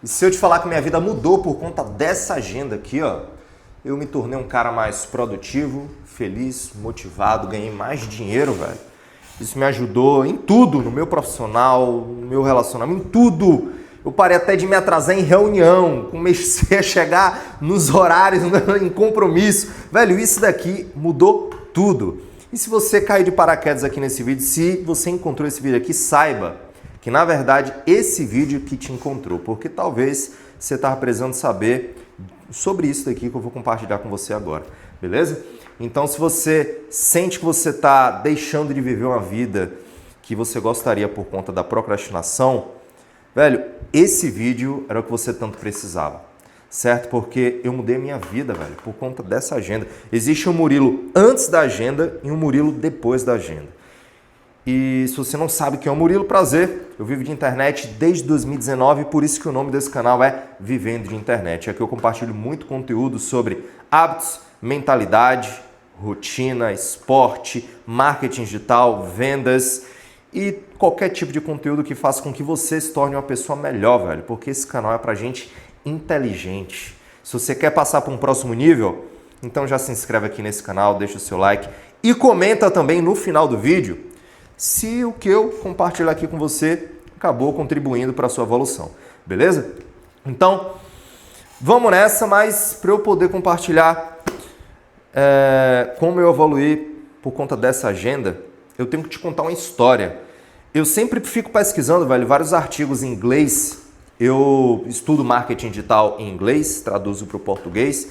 E se eu te falar que minha vida mudou por conta dessa agenda aqui, ó, eu me tornei um cara mais produtivo, feliz, motivado, ganhei mais dinheiro, velho. Isso me ajudou em tudo, no meu profissional, no meu relacionamento, em tudo. Eu parei até de me atrasar em reunião, comecei a chegar nos horários, em compromisso. Velho, isso daqui mudou tudo. E se você caiu de paraquedas aqui nesse vídeo, se você encontrou esse vídeo aqui, saiba que na verdade esse vídeo que te encontrou, porque talvez você estava precisando saber sobre isso daqui que eu vou compartilhar com você agora, beleza? Então se você sente que você está deixando de viver uma vida que você gostaria por conta da procrastinação, velho, esse vídeo era o que você tanto precisava, certo? Porque eu mudei minha vida, velho, por conta dessa agenda. Existe um Murilo antes da agenda e um Murilo depois da agenda. E se você não sabe quem é o Murilo, prazer, eu vivo de internet desde 2019, por isso que o nome desse canal é Vivendo de Internet. Aqui eu compartilho muito conteúdo sobre hábitos, mentalidade, rotina, esporte, marketing digital, vendas e qualquer tipo de conteúdo que faça com que você se torne uma pessoa melhor, velho, porque esse canal é pra gente inteligente. Se você quer passar para um próximo nível, então já se inscreve aqui nesse canal, deixa o seu like e comenta também no final do vídeo se o que eu compartilhar aqui com você acabou contribuindo para a sua evolução, beleza? Então, vamos nessa, mas para eu poder compartilhar como eu evoluí por conta dessa agenda, eu tenho que te contar uma história. Eu sempre fico pesquisando, velho, vários artigos em inglês. Eu estudo marketing digital em inglês, traduzo para o português,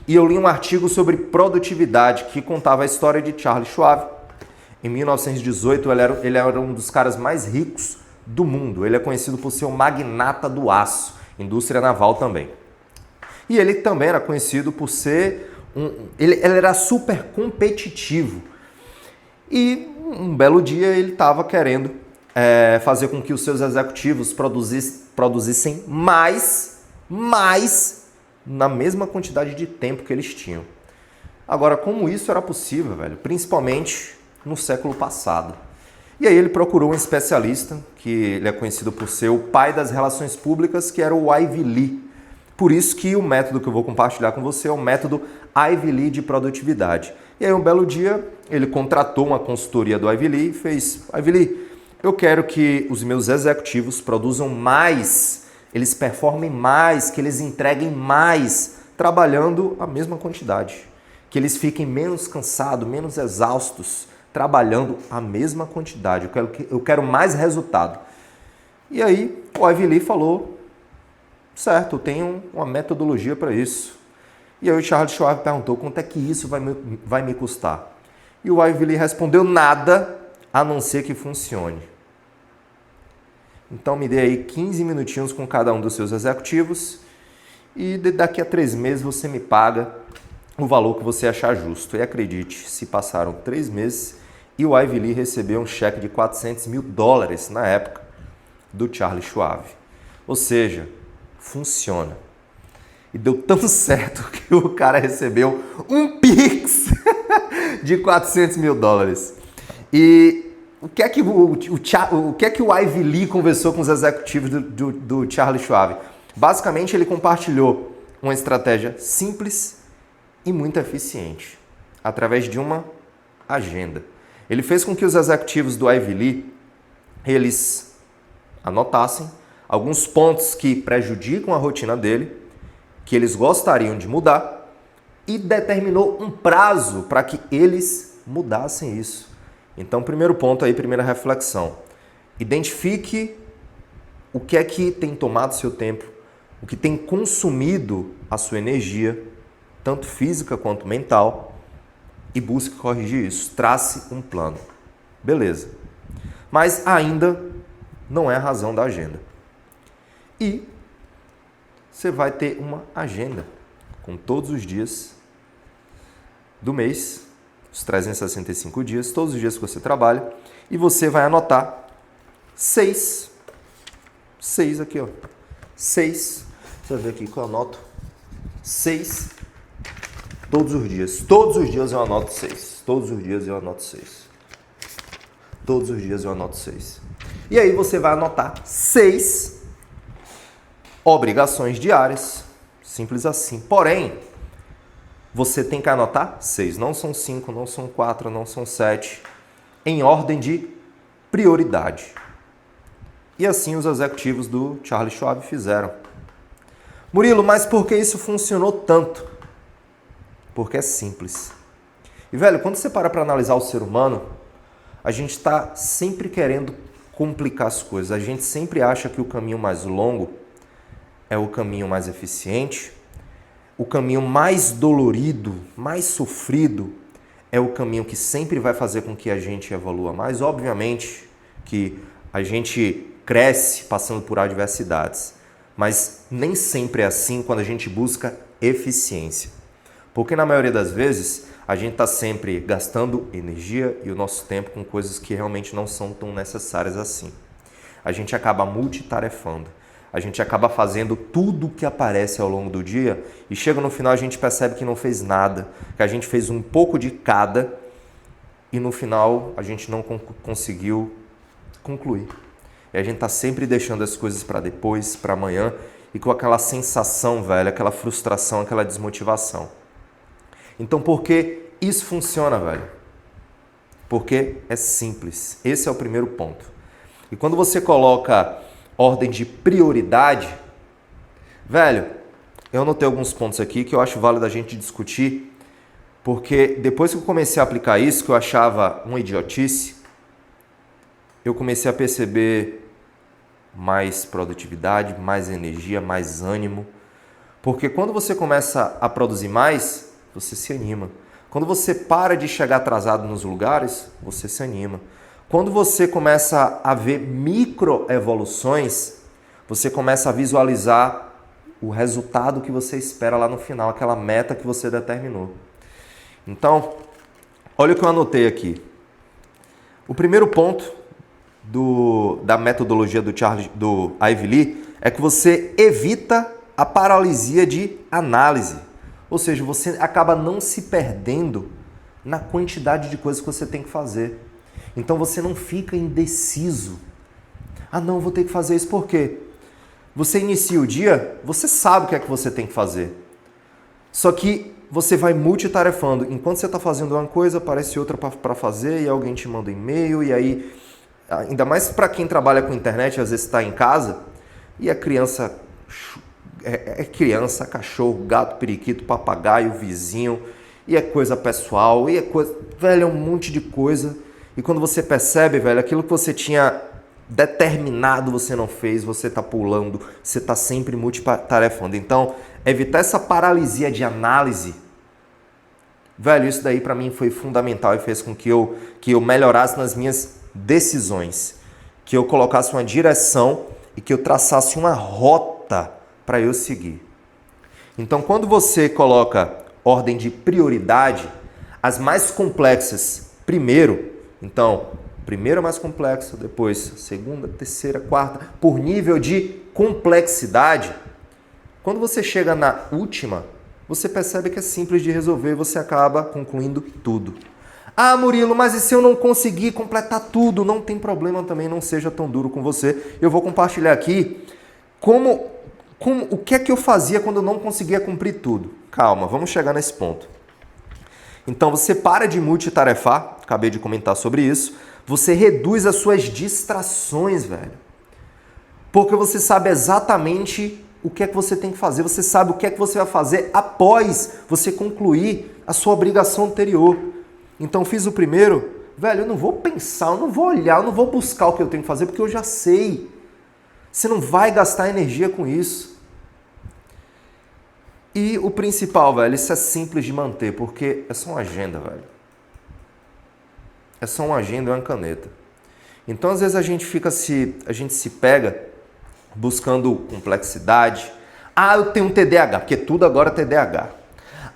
e eu li um artigo sobre produtividade que contava a história de Charles Schwab. Em 1918, ele era um dos caras mais ricos do mundo. Ele é conhecido por ser o magnata do aço, indústria naval também. E ele também era conhecido por ser ele era super competitivo. E um belo dia ele estava querendo fazer com que os seus executivos produzissem mais na mesma quantidade de tempo que eles tinham. Agora, como isso era possível, velho? Principalmente no século passado. E aí ele procurou um especialista, que ele é conhecido por ser o pai das relações públicas, que era o Ivy Lee. Por isso que o método que eu vou compartilhar com você é o método Ivy Lee de produtividade. E aí um belo dia ele contratou uma consultoria do Ivy Lee e fez: Ivy Lee, eu quero que os meus executivos produzam mais, eles performem mais, que eles entreguem mais, trabalhando a mesma quantidade. Que eles fiquem menos cansados, menos exaustos, trabalhando a mesma quantidade. Eu quero mais resultado. E aí o Ivy Lee falou: certo, eu tenho uma metodologia para isso. E aí o Charles Schwab perguntou: quanto é que isso vai me custar? E o Ivy Lee respondeu: nada, a não ser que funcione. Então me dê aí 15 minutinhos com cada um dos seus executivos e daqui a 3 meses você me paga o valor que você achar justo. E acredite, se passaram 3 meses e o Ivy Lee recebeu um cheque de $400 mil na época do Charles Schwab. Ou seja, funciona. E deu tão certo que o cara recebeu um Pix de $400 mil. E o que é que o Ivy Lee conversou com os executivos do Charles Schwab? Basicamente, ele compartilhou uma estratégia simples e muito eficiente, através de uma agenda. Ele fez com que os executivos do Ivy Lee, eles anotassem alguns pontos que prejudicam a rotina dele, que eles gostariam de mudar, e determinou um prazo para que eles mudassem isso. Então, primeiro ponto aí, primeira reflexão. Identifique o que é que tem tomado seu tempo, o que tem consumido a sua energia, tanto física quanto mental, e busque corrigir isso. Trace um plano. Beleza. Mas ainda não é a razão da agenda. E você vai ter uma agenda com todos os dias do mês, os 365 dias, todos os dias que você trabalha, e você vai anotar 6 aqui, ó. 6. Deixa eu ver aqui que eu anoto. 6 todos os dias. Todos os dias eu anoto 6. Todos os dias eu anoto 6. Todos os dias eu anoto 6. E aí você vai anotar 6 obrigações diárias, simples assim. Porém, você tem que anotar 6, não são 5, não são 4, não são 7, em ordem de prioridade. E assim os executivos do Charles Schwab fizeram. Murilo, mas por que isso funcionou tanto? Porque é simples. E, velho, quando você para analisar o ser humano, a gente está sempre querendo complicar as coisas. A gente sempre acha que o caminho mais longo é o caminho mais eficiente, o caminho mais dolorido, mais sofrido, é o caminho que sempre vai fazer com que a gente evolua mais. Obviamente que a gente cresce passando por adversidades, mas nem sempre é assim quando a gente busca eficiência. Porque na maioria das vezes a gente está sempre gastando energia e o nosso tempo com coisas que realmente não são tão necessárias assim. A gente acaba multitarefando. A gente acaba fazendo tudo o que aparece ao longo do dia e chega no final a gente percebe que não fez nada, que a gente fez um pouco de cada e no final a gente não conseguiu concluir. E a gente está sempre deixando as coisas para depois, para amanhã e com aquela sensação, velho, aquela frustração, aquela desmotivação. Então por que isso funciona, velho? Porque é simples. Esse é o primeiro ponto. E quando você coloca ordem de prioridade, velho, eu anotei alguns pontos aqui que eu acho válido a gente discutir, porque depois que eu comecei a aplicar isso, que eu achava uma idiotice, eu comecei a perceber mais produtividade, mais energia, mais ânimo, porque quando você começa a produzir mais, você se anima. Quando você para de chegar atrasado nos lugares, você se anima. Quando você começa a ver microevoluções, você começa a visualizar o resultado que você espera lá no final, aquela meta que você determinou. Então, olha o que eu anotei aqui. O primeiro ponto da metodologia do Ivy Lee é que você evita a paralisia de análise. Ou seja, você acaba não se perdendo na quantidade de coisas que você tem que fazer. Então você não fica indeciso. Ah, não, vou ter que fazer isso por quê? Você inicia o dia, você sabe o que é que você tem que fazer. Só que você vai multitarefando. Enquanto você está fazendo uma coisa, aparece outra para fazer e alguém te manda um e-mail e aí, ainda mais para quem trabalha com internet, às vezes está em casa e a criança criança, cachorro, gato, periquito, papagaio, vizinho, e é coisa pessoal, e é coisa, velho, é um monte de coisa. E quando você percebe, velho, aquilo que você tinha determinado você não fez, você está pulando, você está sempre multitarefando. Então, evitar essa paralisia de análise, velho, isso daí para mim foi fundamental e fez com que eu melhorasse nas minhas decisões, que eu colocasse uma direção e que eu traçasse uma rota para eu seguir. Então, quando você coloca ordem de prioridade, as mais complexas primeiro, então, primeiro é mais complexo, depois segunda, terceira, quarta, por nível de complexidade. Quando você chega na última, você percebe que é simples de resolver e você acaba concluindo tudo. Ah, Murilo, mas e se eu não conseguir completar tudo? Não tem problema também, não seja tão duro com você. Eu vou compartilhar aqui o que é que eu fazia quando eu não conseguia cumprir tudo. Calma, vamos chegar nesse ponto. Então você para de multitarefar, acabei de comentar sobre isso, você reduz as suas distrações, velho. Porque você sabe exatamente o que é que você tem que fazer, você sabe o que é que você vai fazer após você concluir a sua obrigação anterior. Então fiz o primeiro, velho, eu não vou pensar, eu não vou olhar, eu não vou buscar o que eu tenho que fazer, porque eu já sei. Você não vai gastar energia com isso. E o principal, velho, isso é simples de manter, porque é só uma agenda, velho. É só uma agenda e uma caneta. Então, às vezes, a gente se pega buscando complexidade. Ah, eu tenho um TDAH, porque tudo agora é TDAH.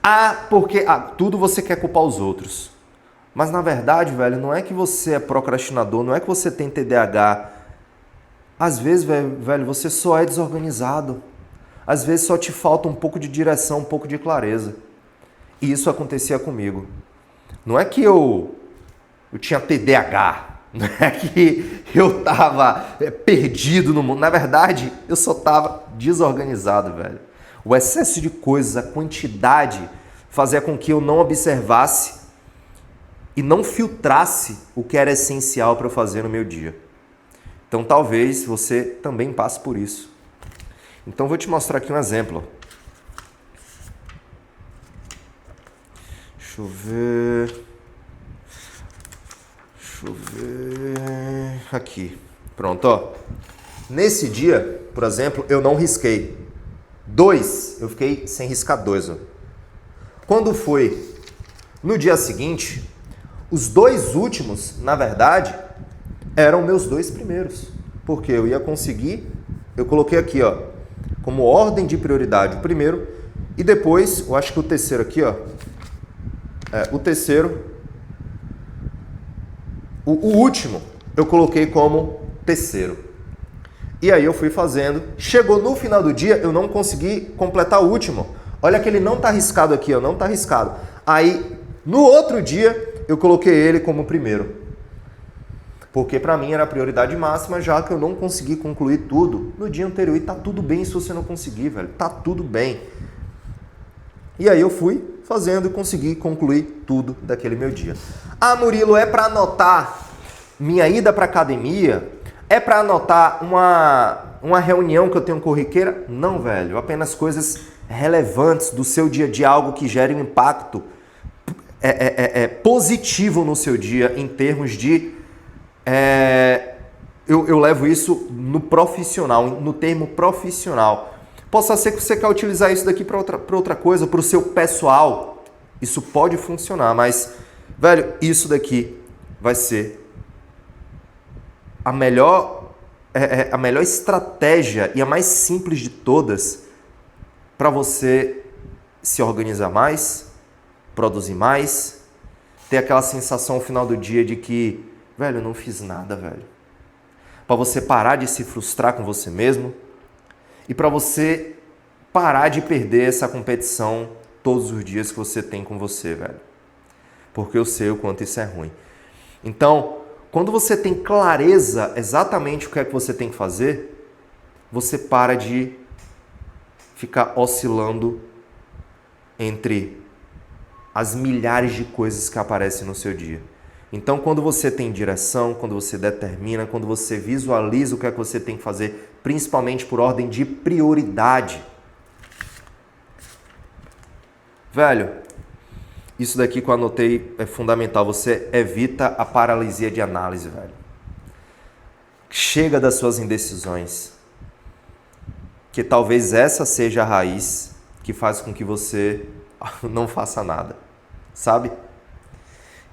Ah, porque tudo você quer culpar os outros. Mas, na verdade, velho, não é que você é procrastinador, não é que você tem TDAH. Às vezes, velho, você só é desorganizado. Às vezes só te falta um pouco de direção, um pouco de clareza. E isso acontecia comigo. Não é que eu tinha TDAH. Não é que eu tava perdido no mundo. Na verdade, eu só tava desorganizado, velho. O excesso de coisas, a quantidade, fazia com que eu não observasse e não filtrasse o que era essencial para eu fazer no meu dia. Então, talvez você também passe por isso. Então, vou te mostrar aqui um exemplo. Deixa eu ver. Aqui. Pronto, ó. Nesse dia, por exemplo, eu não risquei. 2, eu fiquei sem riscar 2. Ó. Quando foi no dia seguinte, os 2 últimos, na verdade, eram meus 2 primeiros. Porque eu ia conseguir, eu coloquei aqui, ó, como ordem de prioridade o primeiro, e depois, eu acho que o terceiro aqui, ó, o terceiro, o último, eu coloquei como terceiro. E aí eu fui fazendo. Chegou no final do dia, eu não consegui completar o último. Olha que ele não está riscado aqui, ó, não está riscado. Aí, no outro dia, eu coloquei ele como primeiro. Porque para mim era a prioridade máxima, já que eu não consegui concluir tudo no dia anterior. E tá tudo bem se você não conseguir, velho. Tá tudo bem. E aí eu fui fazendo e consegui concluir tudo daquele meu dia. Ah, Murilo, é para anotar minha ida para academia? É para anotar uma reunião que eu tenho corriqueira? Não, velho. Apenas coisas relevantes do seu dia a dia, algo que gere um impacto positivo no seu dia em termos de... eu levo isso no profissional, no termo profissional. Possa ser que você quer utilizar isso daqui para outra coisa, para o seu pessoal. Isso pode funcionar, mas, velho, isso daqui vai ser a melhor estratégia e a mais simples de todas para você se organizar mais, produzir mais, ter aquela sensação ao final do dia de que, velho, eu não fiz nada, velho. Para você parar de se frustrar com você mesmo e para você parar de perder essa competição todos os dias que você tem com você, velho. Porque eu sei o quanto isso é ruim. Então, quando você tem clareza exatamente o que é que você tem que fazer, você para de ficar oscilando entre as milhares de coisas que aparecem no seu dia. Então, quando você tem direção, quando você determina, quando você visualiza o que é que você tem que fazer, principalmente por ordem de prioridade. Velho, isso daqui que eu anotei é fundamental. Você evita a paralisia de análise, velho. Chega das suas indecisões. Que talvez essa seja a raiz que faz com que você não faça nada, sabe?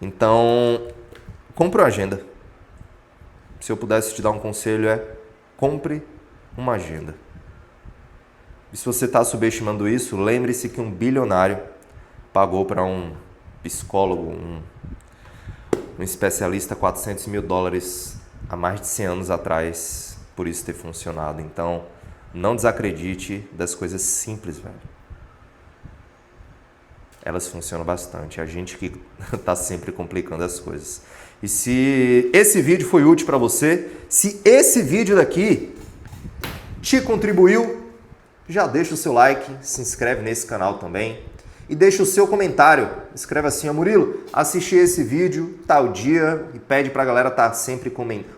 Então, compre uma agenda. Se eu pudesse te dar um conselho compre uma agenda. E se você está subestimando isso, lembre-se que um bilionário pagou para um psicólogo, um especialista $400 mil há mais de 100 anos atrás, por isso ter funcionado. Então, não desacredite das coisas simples, velho. Elas funcionam bastante. A gente que está sempre complicando as coisas. E se esse vídeo foi útil para você, se esse vídeo daqui te contribuiu, já deixa o seu like, se inscreve nesse canal também e deixa o seu comentário. Escreve assim, Murilo, assisti esse vídeo tal dia e pede para a galera estar sempre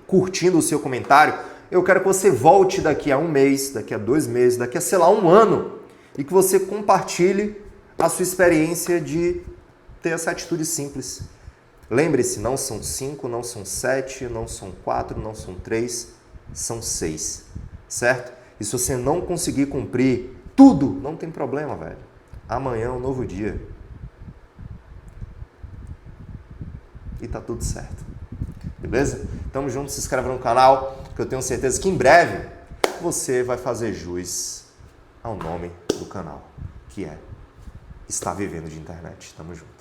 curtindo o seu comentário. Eu quero que você volte daqui a um mês, daqui a 2 meses, daqui a, sei lá, 1 ano e que você compartilhe a sua experiência de ter essa atitude simples. Lembre-se, não são 5, não são 7, não são 4, não são 3, são 6, certo? E se você não conseguir cumprir tudo, não tem problema, velho. Amanhã é um novo dia. E tá tudo certo. Beleza? Tamo junto, se inscreve no canal, que eu tenho certeza que em breve você vai fazer jus ao nome do canal, que é Está Vivendo de Internet. Tamo junto.